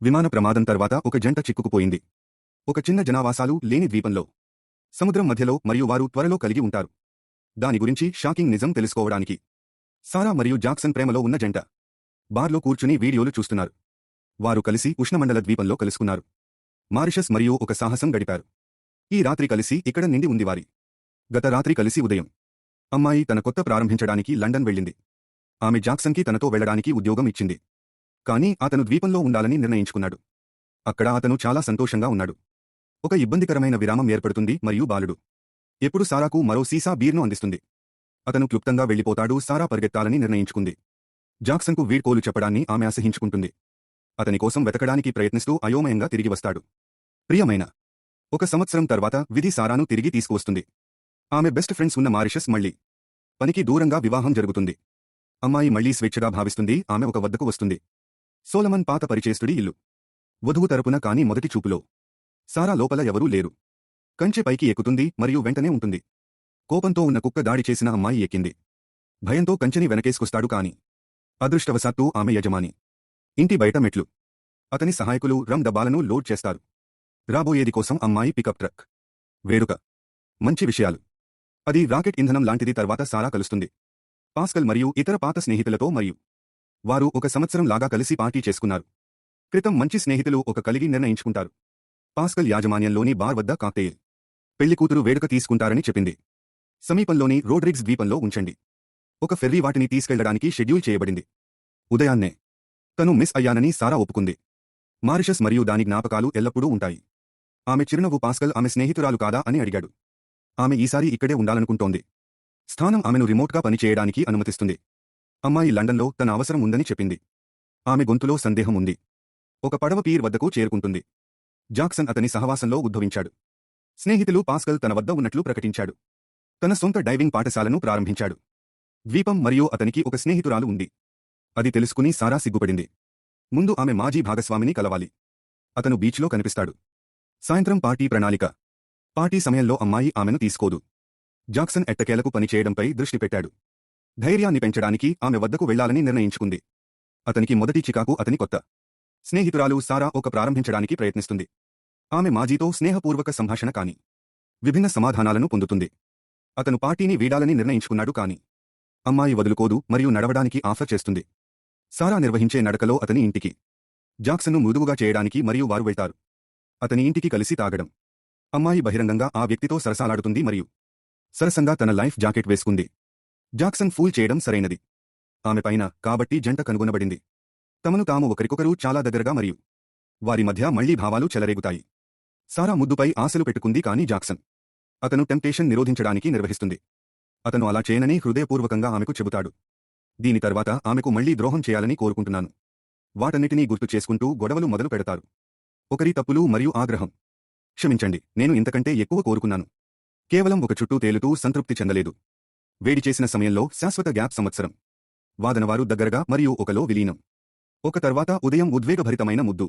విమాన ప్రమాదం తర్వాత ఒక జంట చిక్కుకుపోయింది. ఒక చిన్న జనావాసాలు లేని ద్వీపంలో. సముద్రం మధ్యలో మరియు వారు త్వరలో కలిగి ఉంటారు. దాని గురించి షాకింగ్ నిజం తెలుసుకోవడానికి సారా మరియు జాక్సన్ ప్రేమలో ఉన్న జంట బార్లో కూర్చుని వీడియోలు చూస్తున్నారు. వారు కలిసి ఉష్ణమండల ద్వీపంలో కలుసుకున్నారు. మారిషస్ మరియు ఒక సాహసం గడిపారు. ఈ రాత్రి కలిసి ఇక్కడ నిండి ఉంది వారి. గత రాత్రి కలిసి ఉదయం అమ్మాయి తన కొత్త ప్రారంభించడానికి లండన్ వెళ్ళింది. ఆమె జాక్సన్కి తనతో వెళ్లడానికి ఉద్యోగం ఇచ్చింది. కానీ అతను ద్వీపంలో ఉండాలని నిర్ణయించుకున్నాడు. అక్కడ అతను చాలా సంతోషంగా ఉన్నాడు. ఒక ఇబ్బందికరమైన విరామం ఏర్పడుతుంది మరియు బాలుడు ఎప్పుడు సారాకు మరో సీసా బీర్ను అందిస్తుంది. అతను క్లుప్తంగా వెళ్లిపోతాడు. సారా పరిగెత్తాలని నిర్ణయించుకుంది. జాక్సన్కు వీడ్కోలు చెప్పడాన్ని ఆమె అసహించుకుంటుంది. అతని కోసం వెతకడానికి ప్రయత్నిస్తూ అయోమయంగా తిరిగి వస్తాడు. ప్రియమైన 1 సంవత్సరం తర్వాత విధి సారాను తిరిగి తీసుకువస్తుంది. ఆమె బెస్ట్ ఫ్రెండ్స్ ఉన్న మారిషస్ మళ్లీ పనికి దూరంగా వివాహం జరుగుతుంది. అమ్మాయి మళ్లీ స్వేచ్ఛగా భావిస్తుంది. ఆమె ఒక వద్దకు వస్తుంది. సోలమన్ పాత పరిచేస్తుడి ఇల్లు. వధువు తరపున కాని మొదటి చూపులో సారా లోపల ఎవరూ లేరు. కంచె పైకి ఎక్కుతుంది మరియు వెంటనే ఉంటుంది. కోపంతో ఉన్న కుక్క దాడి చేసిన అమ్మాయి ఎక్కింది. భయంతో కంచెని వెనకేసుకొస్తాడు కాని అదృష్టవశాత్తు ఆమె యజమాని ఇంటి బయట మెట్లు. అతని సహాయకులు రమ్ డబ్బాలను లోడ్ చేస్తారు. రాబోయేది కోసం అమ్మాయి పికప్ ట్రక్. వేడుక. మంచి విషయాలు. అది రాకెట్ ఇంధనం లాంటిది. తర్వాత సారా కలుస్తుంది పాస్కల్ మరియు ఇతర పాత స్నేహితులతో మరియు వారు 1 సంవత్సరం లాగా కలిసి పార్టీ చేసుకున్నారు. క్రితం మంచి స్నేహితులు ఒక కలిగి నిర్ణయించుకుంటారు. పాస్కల్ యాజమాన్యంలోని బార్ వద్ద కాక్టెయిల్ పెళ్లికూతురు వేడుక తీసుకుంటారని చెప్పింది. సమీపంలోని రోడ్రిగ్స్ ద్వీపంలో ఉంచండి. ఒక ఫెర్రీ వాటిని తీసుకెళ్లడానికి షెడ్యూల్ చేయబడింది. ఉదయాన్నే తను మిస్ అయ్యానని సారా ఒప్పుకుంది. మారిషస్ మరియు దాని జ్ఞాపకాలు ఎల్లప్పుడూ ఉంటాయి. ఆమె చిరునవ్వు. పాస్కల్ ఆమె స్నేహితురాలు కాదా అని అడిగాడు. ఆమె ఈసారి ఇక్కడే ఉండాలనుకుంటోంది. స్థానం ఆమెను రిమోట్గా పనిచేయడానికి అనుమతిస్తుంది. అమ్మాయి లండన్లో తన అవసరం ఉందని చెప్పింది. ఆమె గొంతులో సందేహం ఉంది. ఒక పడవ పీర్ వద్దకు చేరుకుంటుంది. జాక్సన్ అతని సహవాసంలో ఉద్భవించాడు. స్నేహితులు పాస్కల్ తన వద్ద ఉన్నట్లు ప్రకటించాడు. తన సొంత డైవింగ్ పాఠశాలను ప్రారంభించాడు. ద్వీపం మరియు అతనికి ఒక స్నేహితురాలు ఉంది. అది తెలుసుకుని సారా సిగ్గుపడింది. ముందు ఆమె మాజీ భాగస్వామిని కలవాలి. అతను బీచ్లో కనిపిస్తాడు. సాయంత్రం పార్టీ ప్రణాళిక. పార్టీ సమయంలో అమ్మాయి ఆమెను తీసుకోదు. జాక్సన్ ఎట్టకేలకు పనిచేయడంపై దృష్టి పెట్టాడు. ధైర్యాన్ని పెంచడానికి ఆమె వద్దకు వెళ్లాలని నిర్ణయించుకుంది. అతనికి మొదటి చికాకు అతని కొత్త స్నేహితురాలు సారా ఒక ప్రారంభించడానికి ప్రయత్నిస్తుంది. ఆమె మాజీతో స్నేహపూర్వక సంభాషణ కాని విభిన్న సమాధానాలను పొందుతుంది. అతను పార్టీని వీడాలని నిర్ణయించుకున్నాడు కాని అమ్మాయి వదులుకోదు మరియు నడవడానికి ఆఫర్ చేస్తుంది. సారా నిర్వహించే నడకలో అతని ఇంటికి జాక్సన్ను మృదువుగా చేయడానికి మరియు వారు వెళ్తారు. అతని ఇంటికి కలిసి తాగడం. అమ్మాయి బహిరంగంగా ఆ వ్యక్తితో సరసాలాడుతుంది మరియు సరసంగా తన లైఫ్ జాకెట్ వేసుకుంది. జాక్సన్ ఫూల్ చేయడం సరైనది. ఆమె పైన కాబట్టి జంట కనుగొనబడింది. తమను తాము ఒకరికొకరు చాలా దగ్గరగా మరియు వారి మధ్య మళ్లీ భావాలు చెలరేగుతాయి. సారా ముద్దుపై ఆశలు పెట్టుకుంది కాని జాక్సన్ అతను టెంప్టేషన్ నిరోధించడానికి నిర్వహిస్తుంది. అతను అలా చేయనని హృదయపూర్వకంగా ఆమెకు చెబుతాడు. దీని తర్వాత ఆమెకు మళ్లీ ద్రోహం చేయాలని కోరుకుంటున్నాను. వాటన్నిటినీ గుర్తు చేసుకుంటూ గొడవలు మొదలు పెడతారు. ఒకరి తప్పులు మరియు ఆగ్రహం. క్షమించండి, నేను ఇంతకంటే ఎక్కువ కోరుకున్నాను. కేవలం ఒక చుట్టూ తేలుతూ సంతృప్తి చెందలేదు. వేడి చేసిన సమయంలో శాశ్వత గ్యాప్. సంవత్సరం వాదనవారు దగ్గరగా మరియు ఒకలో విలీనం. ఒక తర్వాత ఉదయం ఉద్వేగభరితమైన ముద్దు.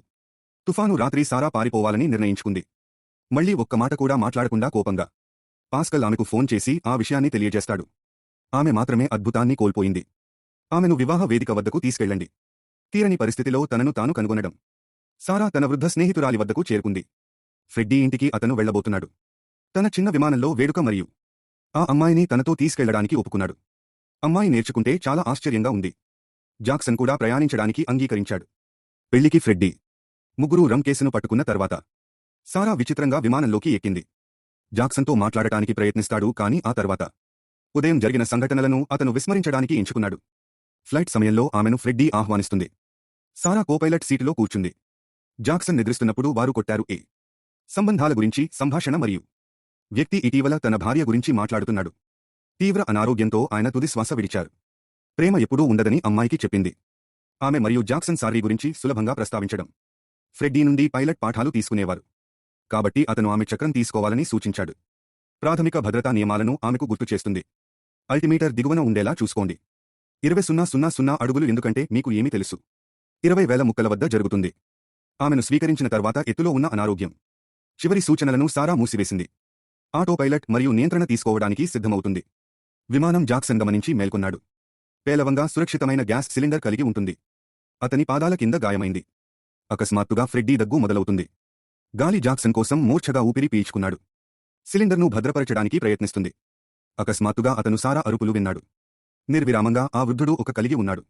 తుఫాను రాత్రి సారా పారిపోవాలని నిర్ణయించుకుంది. మళ్లీ ఒక్క మాట కూడా మాట్లాడకుండా కోపంగా. పాస్కల్ ఆమెకు ఫోన్ చేసి ఆ విషయాన్ని తెలియజేస్తాడు. ఆమె మాత్రమే అద్భుతాన్ని కోల్పోయింది. ఆమెను వివాహ వేదిక వద్దకు తీసుకెళ్లండి. తీరని పరిస్థితిలో తనను తాను కనుగొనడం. సారా తన వృద్ధ స్నేహితురాలి వద్దకు చేరుకుంది. ఫ్రెడ్డీ ఇంటికి అతను వెళ్లబోతున్నాడు. తన చిన్న విమానంలో వేడుక మరియు ఆ అమ్మాయిని తనతో తీసుకెళ్లడానికి ఒప్పుకున్నాడు. అమ్మాయి నేర్చుకుంటే చాలా ఆశ్చర్యంగా ఉంది. జాక్సన్ కూడా ప్రయాణించడానికి అంగీకరించాడు. పెళ్లికి ఫ్రెడ్డీ ముగ్గురు రమ్ కేసును పట్టుకున్న తర్వాత సారా విచిత్రంగా విమానంలోకి ఎక్కింది. జాక్సన్తో మాట్లాడటానికి ప్రయత్నిస్తాడు కాని ఆ తర్వాత ఉదయం జరిగిన సంఘటనలను అతను విస్మరించడానికి ఎంచుకున్నాడు. ఫ్లైట్ సమయంలో ఆమెను ఫ్రెడ్డీ ఆహ్వానిస్తుంది. సారా కోపైలట్ సీటులో కూర్చుంది. జాక్సన్ నిద్రిస్తున్నప్పుడు వారు కొట్టారు. సంబంధాల గురించి సంభాషణ మరియు వ్యక్తి ఇటీవల తన భార్య గురించి మాట్లాడుతున్నాడు. తీవ్ర అనారోగ్యంతో ఆయన తుది శ్వాస విడిచారు. ప్రేమ ఎప్పుడూ ఉండదని అమ్మాయికి చెప్పింది. ఆమె మరియు జాక్సన్ సారీ గురించి సులభంగా ప్రస్తావించడం. ఫ్రెడ్డీ నుండి పైలట్ పాఠాలు తీసుకునేవారు. కాబట్టి అతను ఆమె చక్రం తీసుకోవాలని సూచించాడు. ప్రాథమిక భద్రతా నియమాలను ఆమెకు గుర్తు చేస్తుంది. అల్టిమీటర్ దిగువన ఉండేలా చూసుకోండి. 20,000 అడుగులు ఎందుకంటే మీకు ఏమీ తెలుసు. 20,000 ముక్కల వద్ద జరుగుతుంది. ఆమెను స్వీకరించిన తర్వాత ఎత్తులో ఉన్న అనారోగ్యం. చివరి సూచనలను సారా మూసివేసింది. ఆటోపైలట్ మరియు నియంత్రణ తీసుకోవడానికి సిద్ధమవుతుంది. విమానం జాక్సన్ గమనించి మేల్కొన్నాడు. పేలవంగా సురక్షితమైన గ్యాస్ సిలిండర్ కలిగి ఉంటుంది. అతని పాదాల కింద గాయమైంది. అకస్మాత్తుగా ఫ్రెడ్డీ దగ్గు మొదలవుతుంది. గాలి జాక్సన్ కోసం మూర్ఛగా ఊపిరి పీల్చుకున్నాడు. సిలిండర్ను భద్రపరచడానికి ప్రయత్నిస్తుంది. అకస్మాత్తుగా అతను సారా అరుపులు విన్నాడు. నిర్విరామంగా ఆ వృద్ధుడు ఒక కలిగి ఉన్నాడు.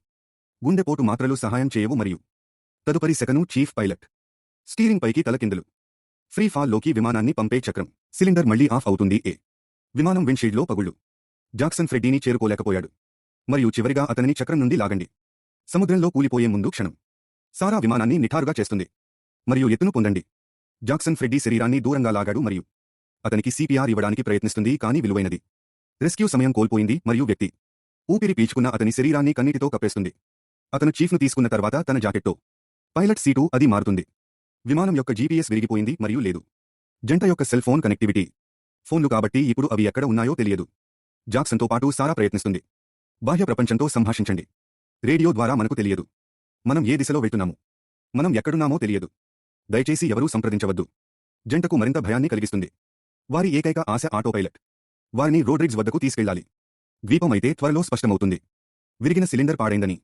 గుండెపోటు మాత్రలు సహాయం చేయవు మరియు తదుపరి సెకను చీఫ్ పైలట్ స్టీరింగ్ పైకి తలకిందులు. ఫ్రీ ఫాల్ లోకి విమానాన్ని పంపే చక్రం. సిలిండర్ మళ్లీ ఆఫ్ అవుతుంది. విమానం విండ్షీల్డ్లో పగుళ్లు. జాక్సన్ ఫ్రెడ్డీని చేరుకోలేకపోయాడు. మరియు చివరిగా అతనిని చక్రం నుండి లాగండి. సముద్రంలో కూలిపోయే ముందు క్షణం. సారా విమానాన్ని నిఠారుగా చేస్తుంది. మరియు ఎత్తును పొందండి. జాక్సన్ ఫ్రెడ్డీ శరీరాన్ని దూరంగా లాగాడు మరియు అతనికి సిపిఆర్ ఇవ్వడానికి ప్రయత్నిస్తుంది కానీ విలువైనది. రెస్క్యూ సమయం కోల్పోయింది మరియు వ్యక్తి ఊపిరి పీల్చుకున్న అతని శరీరాన్ని కన్నీటితో కప్పేస్తుంది. అతను చీఫ్ను తీసుకున్న తర్వాత తన జాకెట్తో పైలట్ సీటు అది మారుతుంది. విమానం యొక్క జీపీఎస్ విరిగిపోయింది మరియు లేదు. జంట యొక్క సెల్ ఫోన్ కనెక్టివిటీ. ఫోన్లు కాబట్టి ఇప్పుడు అవి ఎక్కడ ఉన్నాయో తెలియదు. జాక్సన్తో పాటు సారా ప్రయత్నిస్తుంది. బాహ్య ప్రపంచంతో సంభాషించండి. రేడియో ద్వారా మనకు తెలియదు. మనం ఏ దిశలో వెళ్తున్నాము. మనం ఎక్కడున్నామో తెలియదు. దయచేసి ఎవరూ సంప్రదించవద్దు. జంటకు మరింత భయాన్ని కలిగిస్తుంది. వారి ఏకైక ఆశ ఆటోపైలట్. వారిని రోడ్రిగ్స్ వద్దకు తీసుకెళ్లాలి. ద్వీపమైతే త్వరలో స్పష్టమవుతుంది. విరిగిన సిలిండర్ పాడైందని.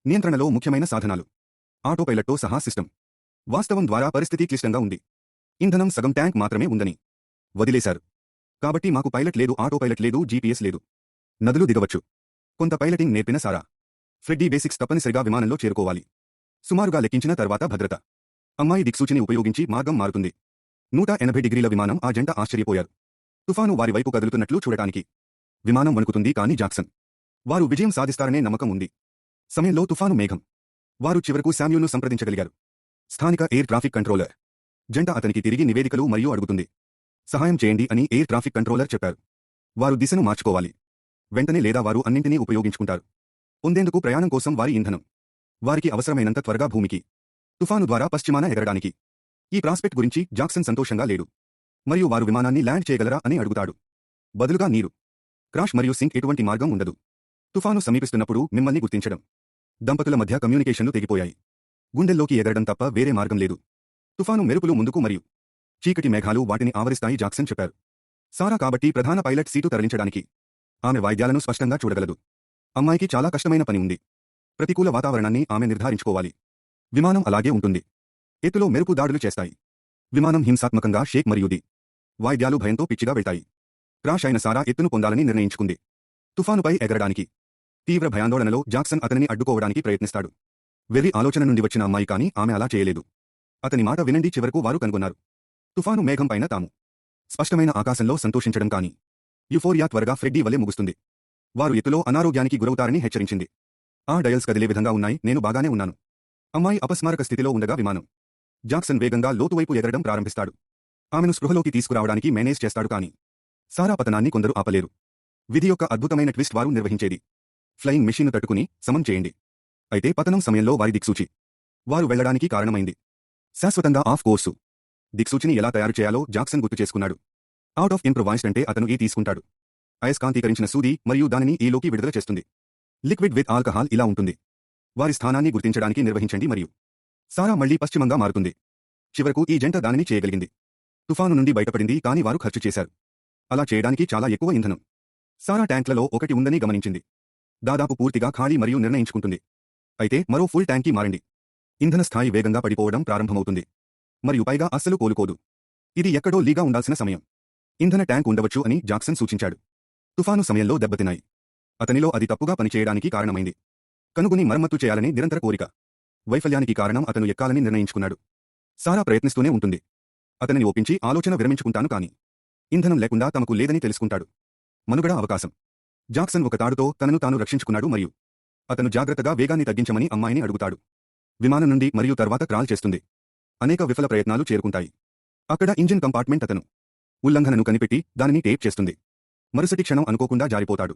నియంత్రణలో ముఖ్యమైన సాధనాలు. ఆటోపైలట్తో సహా సిస్టమ్. వాస్తవం ద్వారా పరిస్థితి క్లిష్టంగా ఉంది. ఇంధనం సగం ట్యాంక్ మాత్రమే ఉందని వదిలేశారు. కాబట్టి మాకు పైలట్ లేదు, ఆటోపైలట్ లేదు, జీపీఎస్ లేదు. నదులు దిగవచ్చు. కొంత పైలటింగ్ నేర్పిన సారా ఫ్రెడ్డీ బేసిక్స్ తప్పనిసరిగా విమానంలో చేరుకోవాలి. సుమారుగా లెక్కించిన తర్వాత భద్రత. అమ్మాయి దిక్సూచిని ఉపయోగించి మార్గం మారుతుంది. 180 డిగ్రీల విమానం. ఆ జంట ఆశ్చర్యపోయారు. తుఫాను వారి వైపు కదులుతున్నట్లు చూడటానికి. విమానం వణుకుతుంది కానీ జాక్సన్. వారు విజయం సాధిస్తారనే నమ్మకం ఉంది. సమయంలో తుఫాను మేఘం. వారు చివరకు శామ్యూల్ను సంప్రదించగలిగారు. స్థానిక ఎయిర్ ట్రాఫిక్ కంట్రోలర్. జంట అతనికి తిరిగి నివేదికలు మరియు అడుగుతుంది. సహాయం చేయండి అని ఎయిర్ ట్రాఫిక్ కంట్రోలర్ చెప్పారు. వారు దిశను మార్చుకోవాలి. వెంటనే లేదా వారు అన్నింటినీ ఉపయోగించుకుంటారు. పొందేందుకు ప్రయాణం కోసం వారి ఇంధనం. వారికి అవసరమైనంత త్వరగా భూమికి. తుఫాను ద్వారా పశ్చిమాన ఎగరడానికి. ఈ ప్రాస్పెక్ట్ గురించి జాక్సన్ సంతోషంగా లేడు. మరియు వారు విమానాన్ని ల్యాండ్ చేయగలరా అని అడుగుతాడు. బదులుగా నీరు. క్రాష్ మరియు సింక్ ఎటువంటి మార్గం ఉండదు. తుఫాను సమీపిస్తున్నప్పుడు మిమ్మల్ని గుర్తించడం. దంపతుల మధ్య కమ్యూనికేషన్లు తెగిపోయాయి. గుండెల్లోకి ఎగరడం తప్ప వేరే మార్గం లేదు. తుఫాను మెరుపులు ముందుకు మరియు చీకటి మేఘాలు వాటిని ఆవరిస్తాయి జాక్సన్ చెప్పారు. సారా కాబట్టి ప్రధాన పైలట్ సీటు తరలించడానికి. ఆమె వాయిద్యాలను స్పష్టంగా చూడగలదు. అమ్మాయికి చాలా కష్టమైన పని ఉంది. ప్రతికూల వాతావరణాన్ని ఆమె నిర్ధారించుకోవాలి. విమానం అలాగే ఉంటుంది. ఎత్తులో మెరుపు దాడులు చేస్తాయి. విమానం హింసాత్మకంగా షేక్ మరియు ది వాయిద్యాలు భయంతో పిచ్చిగా వెళ్తాయి. క్రాష్ అయిన సారా ఎత్తును పొందాలని నిర్ణయించుకుంది. తుఫానుపై ఎగరడానికి. తీవ్ర భయాందోళనలో జాక్సన్ అతనిని అడ్డుకోవడానికి ప్రయత్నిస్తాడు. వెర్రి ఆలోచన నుండి వచ్చిన అమ్మాయి కానీ ఆమె అలా చేయలేదు. అతని మాట వినండి. చివరకు వారు కనుగొన్నారు. తుఫాను మేఘం పైన తాము స్పష్టమైన ఆకాశంలో సంతోషించడం కానీ. యుఫోరియా త్వరగా ఫ్రెడ్డీ వలె ముగుస్తుంది. వారు ఎత్తులో అనారోగ్యానికి గురవుతారని హెచ్చరించింది. ఆ డయల్స్ కదిలే విధంగా ఉన్నాయి. నేను బాగానే ఉన్నాను. అమ్మాయి అపస్మారక స్థితిలో ఉండగా విమానం. జాక్సన్ వేగంగా లోతువైపు ఎగరడం ప్రారంభిస్తాడు. ఆమెను స్పృహలోకి తీసుకురావడానికి మేనేజ్ చేస్తాడు కానీ సారా పతనాన్ని కొందరు ఆపలేరు. విధి యొక్క అద్భుతమైన ట్విస్ట్ వారు నిర్వహించేది. ఫ్లయింగ్ మెషీన్ను తట్టుకుని సమం చేయండి. అయితే పతనం సమయంలో వారి దిక్సూచి వారు వెళ్లడానికి కారణమైంది. శాశ్వతంగా ఆఫ్ కోర్సు. దిక్సూచిని ఎలా తయారు చేయాలో జాక్సన్ గుర్తు చేసుకున్నాడు. అవుట్ ఆఫ్ ఇంప్రొవైజ్డ్ అంటే అతను ఏ తీసుకుంటాడు. అయస్కాంతీకరించిన సూది మరియు దానిని ఈలోకి విడుదల చేస్తుంది. లిక్విడ్ విత్ ఆల్కహాల్ ఇలా ఉంటుంది. వారి స్థానాన్ని గుర్తించడానికి నిర్వహించండి మరియు సారా మళ్లీ పశ్చిమంగా మారుతుంది. చివరకు ఈ జంట దానిని చేయగలిగింది. తుఫాను నుండి బయటపడింది కానీ వారు ఖర్చు చేశారు. అలా చేయడానికి చాలా ఎక్కువ ఇంధనం. సారా ట్యాంక్లలో ఒకటి ఉందని గమనించింది. దాదాపు పూర్తిగా ఖాళీ మరియు నిర్ణయించుకుంటుంది. అయితే మరో ఫుల్ ట్యాంక్కి మారండి. ఇంధన స్థాయి వేగంగా పడిపోవడం ప్రారంభమవుతుంది. మరియు పైగా అస్సలు కోలుకోదు. ఇది ఎక్కడో లీగా ఉండాల్సిన సమయం. ఇంధన ట్యాంక్ ఉండవచ్చు అని జాక్సన్ సూచించాడు. తుఫాను సమయంలో దెబ్బతిన్నాయి. అతనిలో అది తప్పుగా పనిచేయడానికి కారణమైంది. కనుగొని మరమ్మతు చేయాలని నిరంతర కోరిక. వైఫల్యానికి కారణం అతను ఎక్కాలని నిర్ణయించుకున్నాడు. సారా ప్రయత్నిస్తూనే ఉంటుంది. అతనిని ఒప్పించి ఆలోచన విరమించుకుంటాను కాని ఇంధనం లేకుండా తమకు లేదని తెలుసుకుంటాడు. మనుగడ అవకాశం. జాక్సన్ ఒక తాడుతో తనను తాను రక్షించుకున్నాడు మరియు అతను జాగ్రత్తగా వేగాన్ని తగ్గించమని అమ్మాయిని అడుగుతాడు. విమానం నుండి మరియు తర్వాత క్రాల్ చేస్తుంది. అనేక విఫల ప్రయత్నాలు చేరుకుంటాయి. అక్కడ ఇంజిన్ కంపార్ట్మెంట్ అతను ఉల్లంఘనను కనిపెట్టి దానిని టేప్ చేస్తుంది. మరుసటి క్షణం అనుకోకుండా జారిపోతాడు.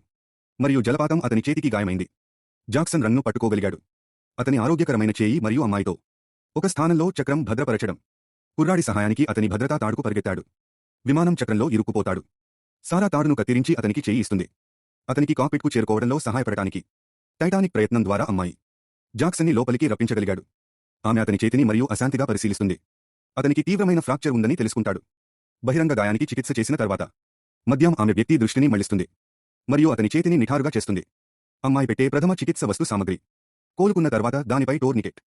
మరియు జలపాతం అతని చేతికి గాయమైంది. Jackson run పట్టుకోగలిగాడు. అతని ఆరోగ్యకరమైన చేయి మరియు అమ్మాయితో ఒక స్థానంలో చక్రం భద్రపరచడం. కుర్రాడి సహాయానికి అతని భద్రతా తాడుకు పరిగెత్తాడు. విమానం చక్రంలో ఇరుక్కుపోతాడు. సారా తాడును కత్తిరించి అతనికి చేయి ఇస్తుంది. అతనికి కాక్పిట్కు చేరుకోవడంలో సహాయపడటానికి. టైటానిక్ ప్రయత్నం ద్వారా అమ్మాయి జాక్సన్ని లోపలికి రప్పించగలిగాడు. ఆమె అతని చేతిని మరియు అశాంతిగా పరిశీలిస్తుంది. అతనికి తీవ్రమైన ఫ్రాక్చర్ ఉందని తెలుసుకుంటాడు. బహిరంగ గాయానికి చికిత్స చేసిన తర్వాత మద్యం ఆమె వ్యక్తి దృష్టిని మళ్లిస్తుంది. మరియు అతని చేతిని నిఠారుగా చేస్తుంది. అమ్మాయి పెట్టే ప్రథమ చికిత్స వస్తు సామగ్రి. కోలుకున్న తర్వాత దానిపై టోర్నికెట్.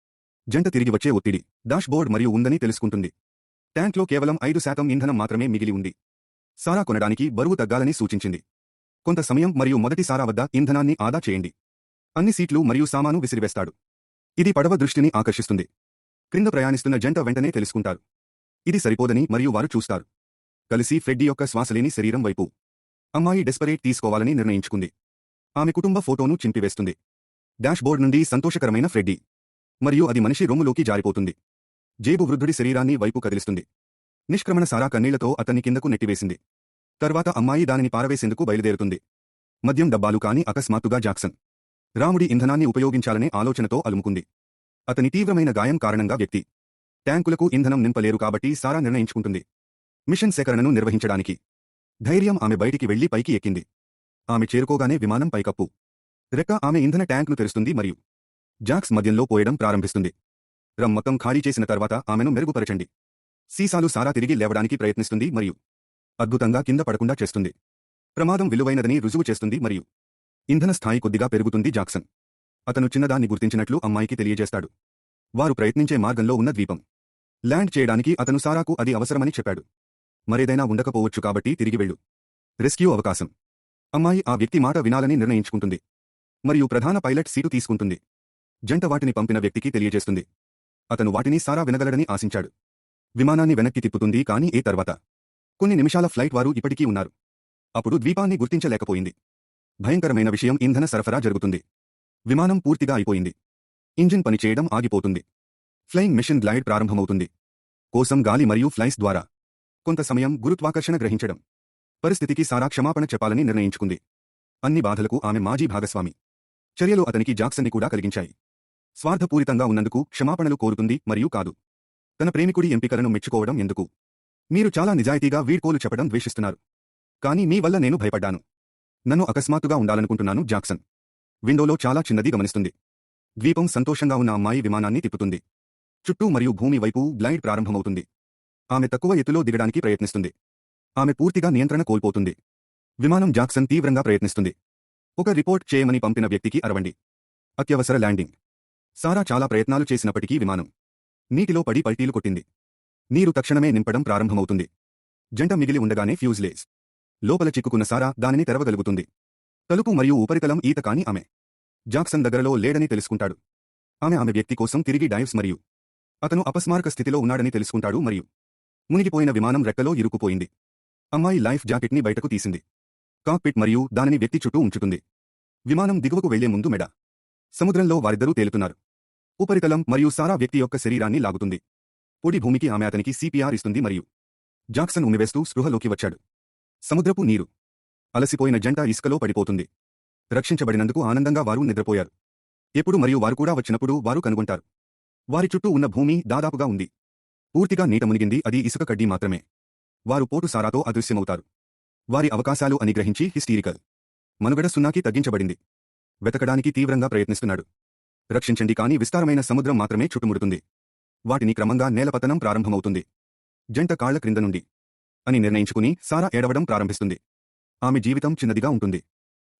జంట తిరిగి వచ్చే ఒత్తిడి డాష్బోర్డ్ మరియు ఉందని తెలుసుకుంటుంది. ట్యాంక్లో కేవలం 5% ఇంధనం మాత్రమే మిగిలి ఉంది. సారా కొనడానికి బరువు తగ్గాలని సూచించింది. కొంత సమయం మరియు మొదటి సారా వద్ద ఇంధనాన్ని ఆదా చేయండి. అన్ని సీట్లు మరియు సామాను విసిరివేస్తాడు. ఇది పడవ దృష్టిని ఆకర్షిస్తుంది. క్రింద ప్రయాణిస్తున్న జంట వెంటనే తెలుసుకుంటారు. ఇది సరిపోదని మరియు వారు చూస్తారు. కలిసి ఫ్రెడ్డీ యొక్క శ్వాసలేని శరీరం వైపు. అమ్మాయి డెస్పరేట్ తీసుకోవాలని నిర్ణయించుకుంది. ఆమె కుటుంబ ఫోటోను చింపివేస్తుంది. డాష్బోర్డ్ నుండి సంతోషకరమైన ఫ్రెడ్డీ. మరియు అది మనిషి రొమ్ములోకి జారిపోతుంది. జేబు వృద్ధుడి శరీరాన్ని వైపు కదిలిస్తుంది. నిష్క్రమణ సారా కన్నీళ్లతో అతన్ని కిందకు నెట్టివేసింది. తర్వాత అమ్మాయి దానిని పారవేసేందుకు బయలుదేరుతుంది. మద్యం డబ్బాలు కాని అకస్మాత్తుగా జాక్సన్ రాముడి ఇంధనాన్ని ఉపయోగించాలనే ఆలోచనతో అలుముకుంది. అతని తీవ్రమైన గాయం కారణంగా వ్యక్తి ట్యాంకులకు ఇంధనం నింపలేరు కాబట్టి సారా నిర్ణయించుకుంటుంది. మిషన్ సేకరణను నిర్వహించడానికి ధైర్యం ఆమె బయటికి వెళ్లి పైకి ఎక్కింది. ఆమె చేరుకోగానే విమానం పైకప్పు రెక్క ఆమె ఇంధన ట్యాంక్ను తెరుస్తుంది మరియు జాక్స్ మద్యంలో పోయడం ప్రారంభిస్తుంది. రమ్ మొత్తం ఖాళీ చేసిన తర్వాత ఆమెను మెరుగుపరచండి. సీసాలు సారా తిరిగి లేవడానికి ప్రయత్నిస్తుంది మరియు అద్భుతంగా కింద పడకుండా చేస్తుంది. ప్రమాదం విలువైనదని రుజువు చేస్తుంది మరియు ఇంధన స్థాయి కొద్దిగా పెరుగుతుంది. జాక్సన్ అతను చిన్నదాన్ని గుర్తించినట్లు అమ్మాయికి తెలియజేస్తాడు. వారు ప్రయత్నించే మార్గంలో ఉన్న ద్వీపం ల్యాండ్ చేయడానికి అతను సారాకు అది అవసరమని చెప్పాడు. మరేదైనా ఉండకపోవచ్చు కాబట్టి తిరిగి వెళ్ళు. రెస్క్యూ అవకాశం. అమ్మాయి ఆ వ్యక్తి మాట వినాలని నిర్ణయించుకుంటుంది మరియు ప్రధాన పైలట్ సీటు తీసుకుంటుంది. జంట వాటిని పంపిన వ్యక్తికి తెలియజేస్తుంది. అతను వాటిని సారా వినగలడని ఆశించాడు. విమానాన్ని వెనక్కి తిప్పుతుంది కానీ తర్వాత కొన్ని నిమిషాల ఫ్లైట్ వారు ఇప్పటికీ ఉన్నారు. అప్పుడు ద్వీపాన్ని గుర్తించలేకపోయింది. భయంకరమైన విషయం ఇంధన సరఫరా జరుగుతుంది. విమానం పూర్తిగా అయిపోయింది. ఇంజిన్ పనిచేయడం ఆగిపోతుంది. ఫ్లయింగ్ మిషన్ గ్లైడ్ ప్రారంభమవుతుంది. కోసం గాలి మరియు ఫ్లైస్ ద్వారా కొంత సమయం గురుత్వాకర్షణ గ్రహించడం. పరిస్థితికి సారా క్షమాపణ చెప్పాలని నిర్ణయించుకుంది. అన్ని బాధలకు ఆమె మాజీ భాగస్వామి చర్యలు అతనికి జాక్సన్ని కూడా కలిగించాయి. స్వార్థపూరితంగా ఉన్నందుకు క్షమాపణలు కోరుతుంది మరియు కాదు. తన ప్రేమికుడి ఎంపికలను మెచ్చుకోవడం ఎందుకు? మీరు చాలా నిజాయితీగా వీడ్కోలు చెప్పడం ద్వేషిస్తున్నారు. కానీ మీ వల్ల నేను భయపడ్డాను. నన్ను అకస్మాత్తుగా ఉండాలనుకుంటున్నాను. జాక్సన్ విండోలో చాలా చిన్నది గమనిస్తుంది. ద్వీపం సంతోషంగా ఉన్న అమ్మాయి విమానాన్ని తిప్పుతుంది. చుట్టూ మరియు భూమి వైపు గ్లైడ్ ప్రారంభమవుతుంది. ఆమె తక్కువ ఎత్తులో దిగడానికి ప్రయత్నిస్తుంది. ఆమె పూర్తిగా నియంత్రణ కోల్పోతుంది. విమానం జాక్సన్ తీవ్రంగా ప్రయత్నిస్తుంది. ఒక రిపోర్ట్ చేయమని పంపిన వ్యక్తికి అరవండి. అత్యవసర ల్యాండింగ్. సారా చాలా ప్రయత్నాలు చేసినప్పటికీ విమానం నీటిలో పడి పల్టీలు కొట్టింది. నీరు తక్షణమే నింపడం ప్రారంభమవుతుంది. జంట మిగిలి ఉండగానే ఫ్యూజ్లేజ్ లోపల చిక్కుకున్న సారా దానిని తెరవగలుగుతుంది. తలుపు మరియు ఉపరితలం ఈత కాని ఆమె జాక్సన్ దగ్గరలో లేడని తెలుసుకుంటాడు. ఆమె వ్యక్తి కోసం తిరిగి డైవ్స్ మరియు అతను అపస్మారక స్థితిలో ఉన్నాడని తెలుసుకుంటాడు మరియు మునిగిపోయిన విమానం రెక్కలో ఇరుక్కుపోయింది. అమ్మాయి లైఫ్ జాకెట్ని బయటకు తీసింది. కాక్పిట్ మరియు దానిని వ్యక్తి చుట్టూ ఉంచుతుంది. విమానం దిగువకు వెళ్లే ముందు మెడ సముద్రంలో వారిద్దరూ తేలుతున్నారు. ఉపరితలం మరియు సారా వ్యక్తి యొక్క శరీరాన్ని లాగుతుంది. పొడి భూమికి ఆమె అతనికి సిపిఆర్ ఇస్తుంది మరియు జాక్సన్ ఉమ్మివేస్తూ స్పృహలోకి వచ్చాడు. సముద్రపు నీరు. అలసిపోయిన జంట ఇసుకలో పడిపోతుంది. రక్షించబడినందుకు ఆనందంగా వారు నిద్రపోయారు. ఎప్పుడు మరియు వారు కూడా వచ్చినప్పుడు వారు కనుగొంటారు. వారి చుట్టూ ఉన్న భూమి దాదాపుగా ఉంది. పూర్తిగా నీట మునిగింది. అది ఇసుక కడ్డీ మాత్రమే. వారు పోటు సారాతో అదృశ్యమవుతారు. వారి అవకాశాలు అని గ్రహించి హిస్టీరికల్ మనుగడ సున్నాకి తగ్గించబడింది. వెతకడానికి తీవ్రంగా ప్రయత్నిస్తున్నాడు. రక్షించండి కానీ విస్తారమైన సముద్రం మాత్రమే చుట్టుముడుతుంది. వాటిని క్రమంగా నేలపతనం ప్రారంభమవుతుంది. జంట కాళ్ల క్రింద నుండి అని నిర్ణయించుకుని సారా ఏడవడం ప్రారంభిస్తుంది. ఆమె జీవితం చిన్నదిగా ఉంటుంది.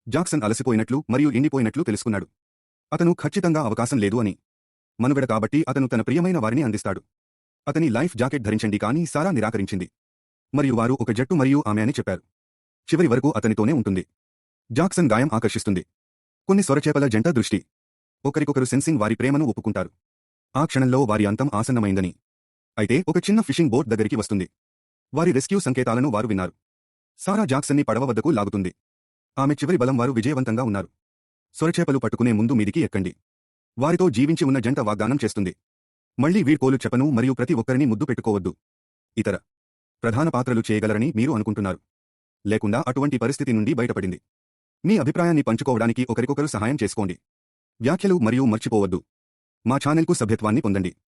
జాక్సన్ అలసిపోయినట్లు మరియు ఎండిపోయినట్లు తెలుసుకున్నాడు. అతను ఖచ్చితంగా అవకాశం లేదు అని. మనుగడ కాబట్టి అతను తన ప్రియమైన వారిని అందిస్తాడు. అతని లైఫ్ జాకెట్ ధరించండి కానీ సారా నిరాకరించింది. మరియు వారు ఒక జట్టు మరియు ఆమె అని చెప్పారు. చివరి వరకు అతనితోనే ఉంటుంది. జాక్సన్ గాయం ఆకర్షిస్తుంది. కొన్ని సొరచేపల జంట దృష్టి. ఒకరికొకరు సెన్సింగ్ వారి ప్రేమను ఒప్పుకుంటారు. ఆ క్షణంలో వారి అంతం ఆసన్నమైందని. అయితే ఒక చిన్న ఫిషింగ్ బోట్ దగ్గరికి వస్తుంది. వారి రెస్క్యూ సంకేతాలను వారు విన్నారు. సారా జాక్సన్ని పడవ వద్దకు లాగుతుంది. ఆమె చివరి బలం వారు విజయవంతంగా ఉన్నారు. సొరచేపలు పట్టుకునే ముందు మీదికి ఎక్కండి. వారితో జీవించి ఉన్న జంట వాగ్దానం చేస్తుంది. మళ్లీ వీడ్కోలు చెప్పను మరియు ప్రతి ఒక్కరిని ముద్దు పెట్టుకోవద్దు. ఇతర ప్రధాన పాత్రలు చేయగలరని మీరు అనుకుంటున్నారు. లేకుండా అటువంటి పరిస్థితి నుండి బయటపడింది. మీ అభిప్రాయాన్ని పంచుకోవడానికి ఒకరికొకరు సహాయం చేసుకోండి. వ్యాఖ్యలు మరియు మర్చిపోవద్దు. మా ఛానెల్కు సభ్యత్వాన్ని పొందండి.